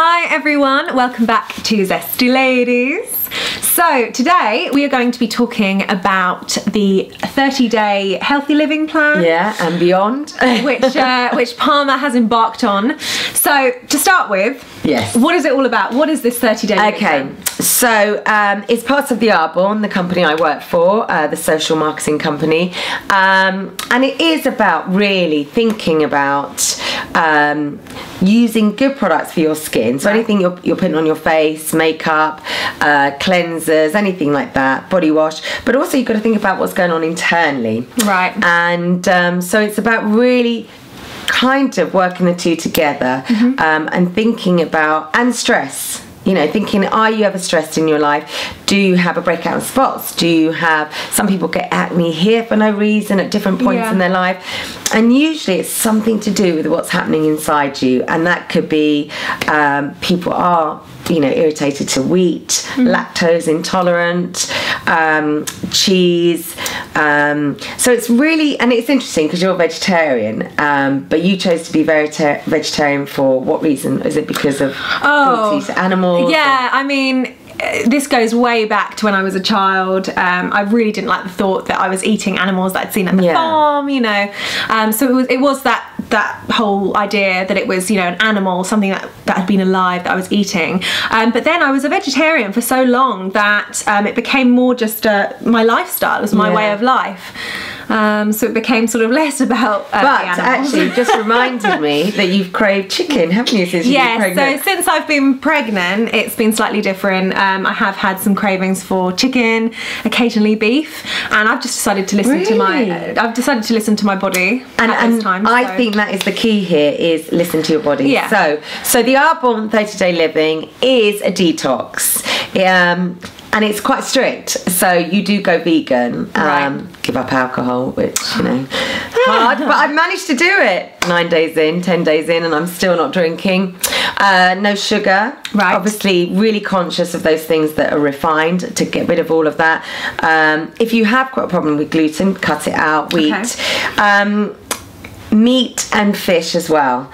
Hi everyone, welcome back to Zesty Ladies. So today we are going to be talking about the 30-day healthy living plan. Yeah, and beyond. which Palma has embarked on. So to start with, yes, what is it all about? What is this 30-day living plan? So it's part of the Arbonne, the company I work for, the social marketing company, and it is about really thinking about using good products for your skin. So anything you're putting on your face, makeup, cleansers, anything like that, body wash, but also you've got to think about what's going on internally. Right. And so it's about really kind of working the two together, and thinking about, and stress. You know, thinking, are you ever stressed in your life? Do you have a breakout of spots? Do you have, some people get acne here for no reason at different points in their life. And usually it's something to do with what's happening inside you. And that could be, people are, you know, irritated to wheat, lactose intolerant, cheese. So it's really, and it's interesting because you're a vegetarian, but you chose to be vegetarian for what reason? Is it because of cruelty to animals? Yeah, I mean, this goes way back to when I was a child. I really didn't like the thought that I was eating animals that I'd seen at the farm, you know. So it was that whole idea that it was, you know, an animal, something that had been alive that I was eating. But then I was a vegetarian for so long that it became more just my lifestyle, it was my way of life. So it became sort of less about but the animals. Actually, you just reminded me that you've craved chicken, haven't you, since you've been pregnant? So since I've been pregnant, it's been slightly different. I have had some cravings for chicken, occasionally beef, and I've just decided to listen to my body at this time. I think that is the key here, is listen to your body. Yeah. So the Arbonne 30-day living is a detox. And it's quite strict, so you do go vegan, give up alcohol, which, you know, hard, but I've managed to do it 9 days in, 10 days in, and I'm still not drinking. No sugar, obviously really conscious of those things that are refined, to get rid of all of that. If you have got a problem with gluten, cut it out, wheat. Meat and fish as well,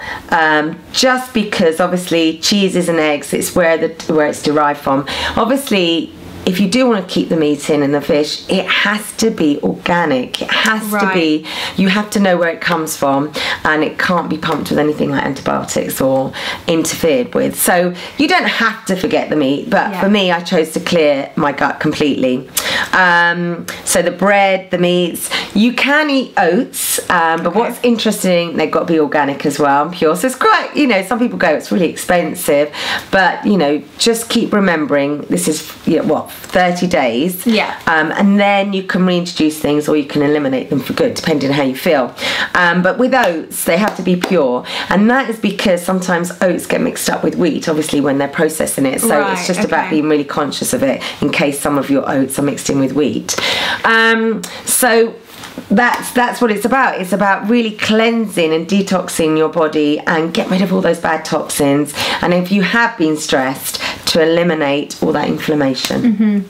just because obviously cheeses and eggs, it's where it's derived from. Obviously, if you do want to keep the meat in and the fish, it has to be organic. It has to be, you have to know where it comes from, and it can't be pumped with anything like antibiotics or interfered with. So you don't have to forget the meat, but for me, I chose to clear my gut completely. So the bread, the meats, you can eat oats, but what's interesting, they've got to be organic as well, and pure. So it's quite, you know, some people go, it's really expensive, but, you know, just keep remembering this is, you know, what, 30 days, and then you can reintroduce things, or you can eliminate them for good, depending on how you feel. But with oats, they have to be pure, and that is because sometimes oats get mixed up with wheat, obviously, when they're processing it. So it's just about being really conscious of it, in case some of your oats are mixed in with wheat. So that's what it's about. It's about really cleansing and detoxing your body and get rid of all those bad toxins, and if you have been stressed, to eliminate all that inflammation.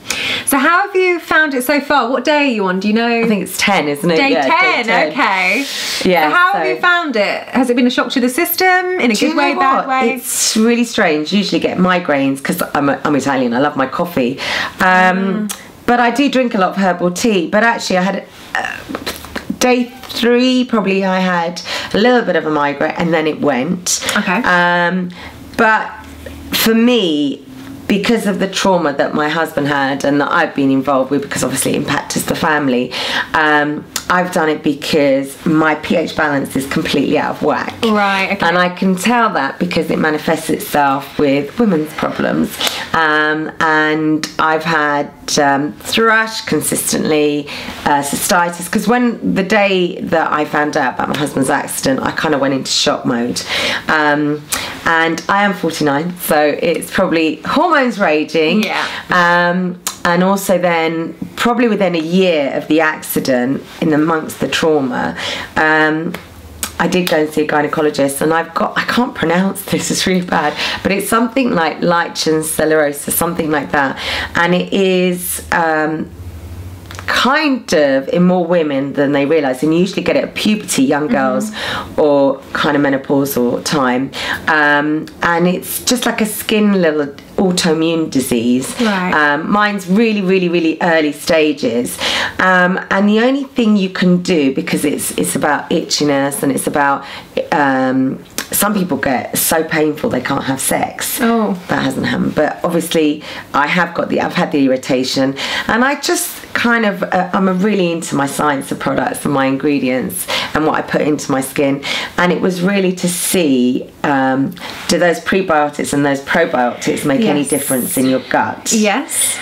So how have you found it so far? What day are you on? Do you know? I think it's 10, isn't it? Day 10, okay. Yeah. So how have you found it? Has it been a shock to the system, in a good way, bad way? It's really strange. Usually get migraines because I'm Italian. I love my coffee. But I do drink a lot of herbal tea. But actually I had day 3, probably I had a little bit of a migraine, and then it went. But for me, because of the trauma that my husband had and that I've been involved with, because obviously it impacts the family, I've done it because my pH balance is completely out of whack. And I can tell that because it manifests itself with women's problems. And I've had thrush consistently, cystitis, because when the day that I found out about my husband's accident, I kind of went into shock mode. And I am 49, so it's probably hormones raging. And also then, probably within a year of the accident, in amongst the trauma, I did go and see a gynecologist, and I can't pronounce this, it's really bad, but it's something like lichen sclerosis, something like that, and it is kind of in more women than they realise, and you usually get it at puberty, young girls, or kind of menopausal time, and it's just like a skin little autoimmune disease. Right. Mine's really early stages, and the only thing you can do, because it's about itchiness, and it's about some people get so painful they can't have sex. Oh, that hasn't happened, but obviously I've had the irritation, and I just kind of I'm really into my science of products and my ingredients and what I put into my skin, and it was really to see, do those prebiotics and those probiotics make any difference in your gut? Yes.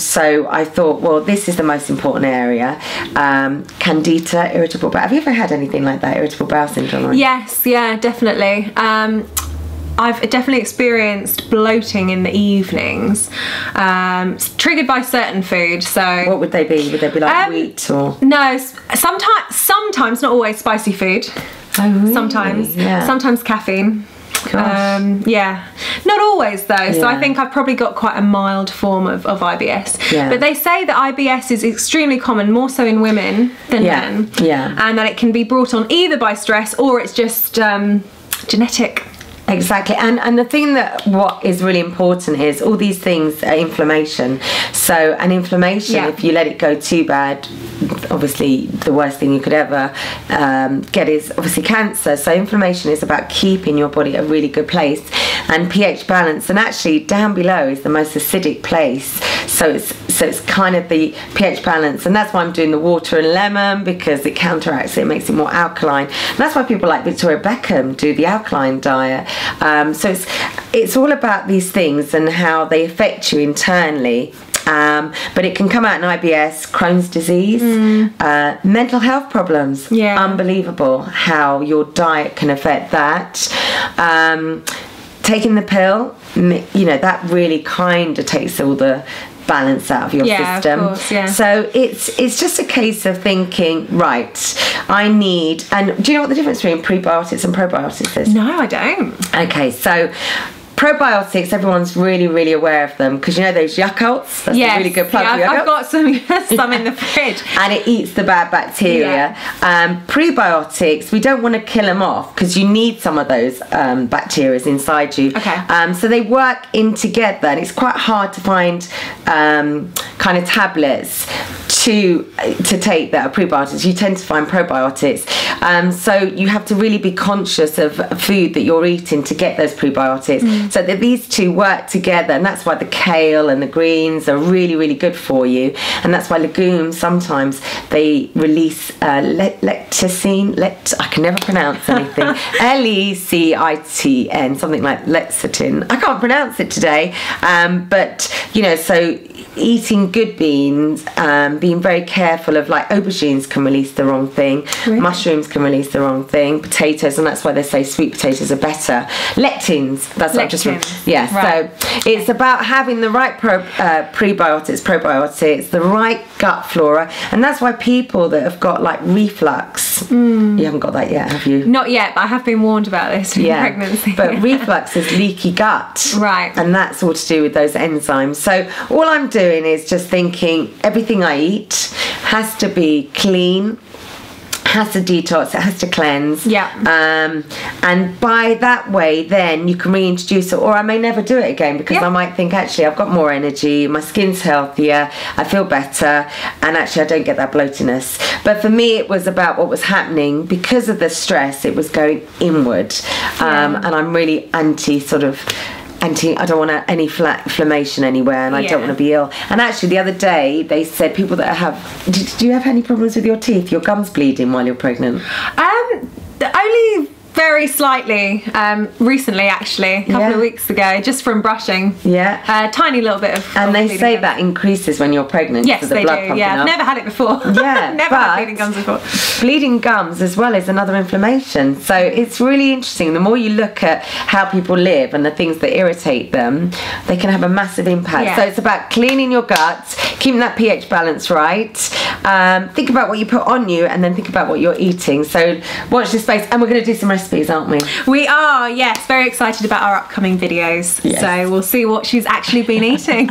So I thought, well, this is the most important area. Candida, irritable bowel. Have you ever had anything like that, irritable bowel syndrome? Yes, yeah, definitely. I've definitely experienced bloating in the evenings, triggered by certain food. So what would they be? Would they be like wheat or? No, sometimes, not always, spicy food. Oh, really? Sometimes caffeine. Yeah, not always though. Yeah. So I think I've probably got quite a mild form of IBS. Yeah. But they say that IBS is extremely common, more so in women than men. Yeah. And that it can be brought on either by stress or it's just genetic. Exactly, and the thing that what is really important is all these things are inflammation. So an inflammation, if you let it go too bad, obviously the worst thing you could ever get is obviously cancer. So inflammation is about keeping your body at a really good place, and pH balance, and actually down below is the most acidic place. So it's kind of the pH balance, and that's why I'm doing the water and lemon, because it counteracts it, makes it more alkaline. And that's why people like Victoria Beckham do the alkaline diet. So it's all about these things and how they affect you internally. But it can come out in IBS, Crohn's disease, mental health problems. Yeah. Unbelievable how your diet can affect that. Taking the pill, you know, that really kind of takes all the balance out of your system. Of course, yeah. So it's just a case of thinking, right, I need, and do you know what the difference between prebiotics and probiotics is? No, I don't. Okay, so probiotics, everyone's really aware of them, because you know those Yakults? That's a really good plug for I've got some in the fridge. And it eats the bad bacteria. Prebiotics, we don't want to kill them off, because you need some of those bacteria inside you. Okay. So they work in together, and it's quite hard to find kind of tablets to take that are prebiotics. You tend to find probiotics. So you have to really be conscious of food that you're eating to get those prebiotics. So that these two work together, and that's why the kale and the greens are really good for you. And that's why legumes, sometimes they release lecithin. I can never pronounce anything. Lecitn, something like lecithin. I can't pronounce it today. But you know, so eating good beans, being very careful of, like, aubergines can release the wrong thing, mushrooms can release the wrong thing, potatoes, and that's why they say sweet potatoes are better. Lectins, that's what I just so it's about having the right prebiotics, probiotics, the right gut flora, and that's why people that have got like reflux, you haven't got that yet, have you? Not yet, but I have been warned about this in pregnancy. But reflux is leaky gut, right, and that's all to do with those enzymes. So all I'm doing is just thinking everything I eat has to be clean, has to detox, it has to cleanse. And by that way, then you can reintroduce it, or I may never do it again, because I might think, actually, I've got more energy, my skin's healthier, I feel better, and actually I don't get that bloatiness. But for me, it was about what was happening because of the stress. It was going inward, and I'm really I don't want any inflammation anywhere, and I don't want to be ill. And actually, the other day they said people that have. Do you have any problems with your teeth? Your gums bleeding while you're pregnant? Only very slightly. Recently, actually, a couple of weeks ago, just from brushing. Tiny little bit of. And they say that increases when you're pregnant. Yes, they do. I've never had it before. Never had bleeding gums before. Bleeding gums as well is another inflammation. So it's really interesting. The more you look at how people live and the things that irritate them, they can have a massive impact. So it's about cleaning your gut, keeping that pH balance right. Think about what you put on you, and then think about what you're eating. So watch this space, and we're going to do some recipes, aren't we? We are, yes. Very excited about our upcoming videos. So we'll see what she's actually been eating.